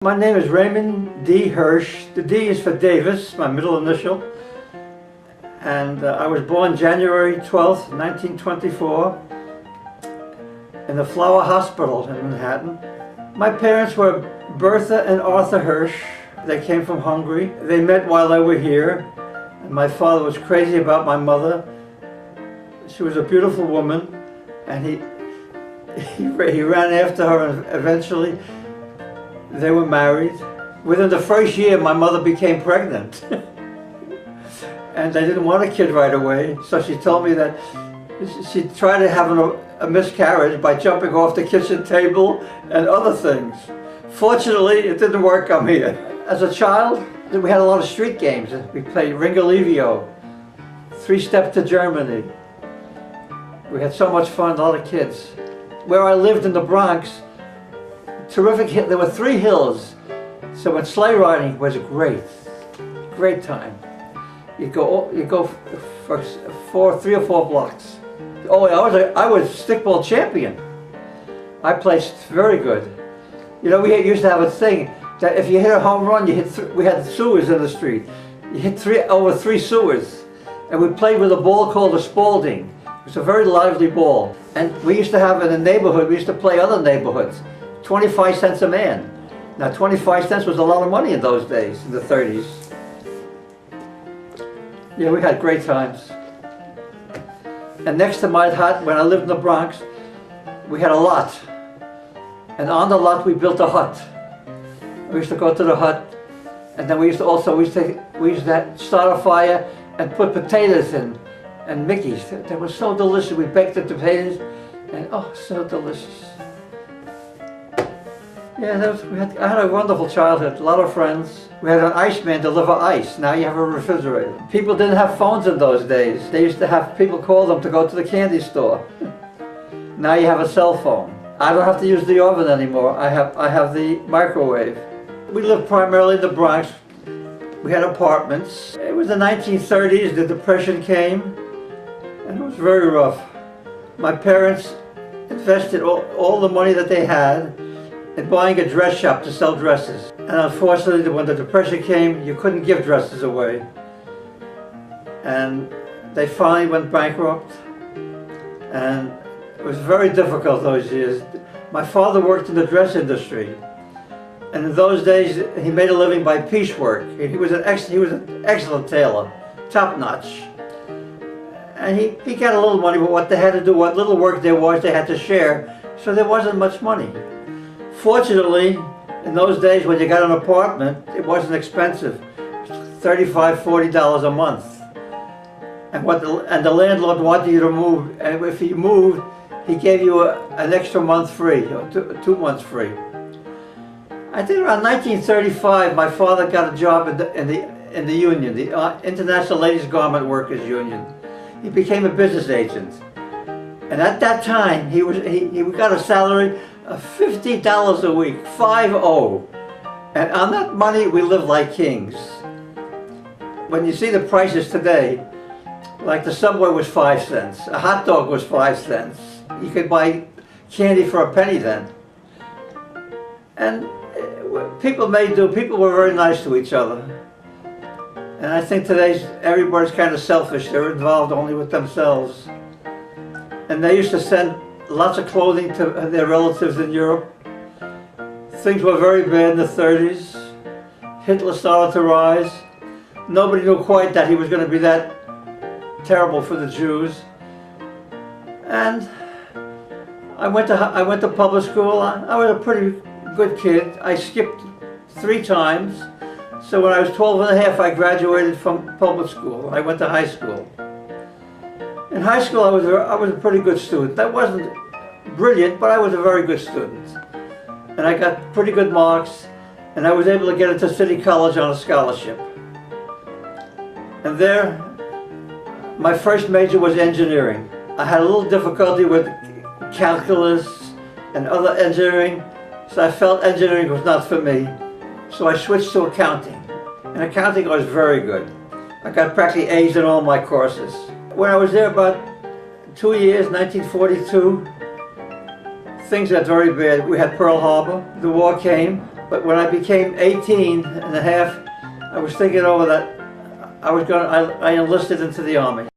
My name is Raymond D. Hirsch. The D is for Davis, my middle initial. And I was born January 12th, 1924 in the Flower Hospital in Manhattan. My parents were Bertha and Arthur Hirsch. They came from Hungary. They met while they were here. And my father was crazy about my mother. She was a beautiful woman, and he ran after her, and eventually they were married. Within the first year, my mother became pregnant. And they didn't want a kid right away, so she told me that she tried to have a miscarriage by jumping off the kitchen table and other things. Fortunately, it didn't work. I'm here. As a child, we had a lot of street games. We played Ringalivio, Three-Step to Germany. We had so much fun, a lot of kids. Where I lived in the Bronx, terrific. There were 3 hills, so when sleigh riding was a great time. You go for 3 or 4 blocks. Oh, I was stickball champion. I placed very good. You know, we used to have a thing that if you hit a home run, we had sewers in the street. You hit over 3 sewers, and we played with a ball called a Spalding. It was a very lively ball, and we used to have in the neighborhood. We used to play other neighborhoods. 25 cents a man. Now 25 cents was a lot of money in those days, in the 30s. Yeah, we had great times. And next to my hut, when I lived in the Bronx, we had a lot. And on the lot we built a hut. We used to go to the hut, and then we used to start a fire and put potatoes in, and Mickeys. They were so delicious. We baked the potatoes, and oh, so delicious. Yeah, I had a wonderful childhood, a lot of friends. We had an iceman deliver ice. Now you have a refrigerator. People didn't have phones in those days. They used to have people call them to go to the candy store. Now you have a cell phone. I don't have to use the oven anymore. I have the microwave. We lived primarily in the Bronx. We had apartments. It was the 1930s, the Depression came, and it was very rough. My parents invested all the money that they had in buying a dress shop to sell dresses. And unfortunately, when the Depression came, you couldn't give dresses away. And they finally went bankrupt. And it was very difficult those years. My father worked in the dress industry. And in those days, he made a living by piecework. He was an excellent tailor, top-notch. And he got a little money, but what they had to do, what little work there was, they had to share. So there wasn't much money. Fortunately, in those days when you got an apartment, it wasn't expensive. $35, $40 a month. And the landlord wanted you to move, and if you moved, he gave you an extra month free, or 2 months free. I think around 1935, my father got a job in the union, the International Ladies Garment Workers Union. He became a business agent. And at that time, he got a salary of $50 a week, 50. And on that money, we lived like kings. When you see the prices today, like the Subway was 5 cents, a hot dog was 5 cents. You could buy candy for a penny then. And people were very nice to each other. And I think today, everybody's kind of selfish. They're involved only with themselves. And they used to send lots of clothing to their relatives in Europe. Things were very bad in the 30s. Hitler started to rise. Nobody knew quite that he was going to be that terrible for the Jews. And I went to public school. I was a pretty good kid. I skipped 3 times. So when I was 12 and a half, I graduated from public school. I went to high school. In high school, I was a pretty good student. I wasn't brilliant, but I was a very good student. And I got pretty good marks, and I was able to get into City College on a scholarship. And there, my first major was engineering. I had a little difficulty with calculus and other engineering, so I felt engineering was not for me. So I switched to accounting. And accounting was very good. I got practically A's in all my courses. When I was there about 2 years, 1942, things got very bad. We had Pearl Harbor, the war came, But when I became 18 and a half, I was thinking over that I enlisted into the Army.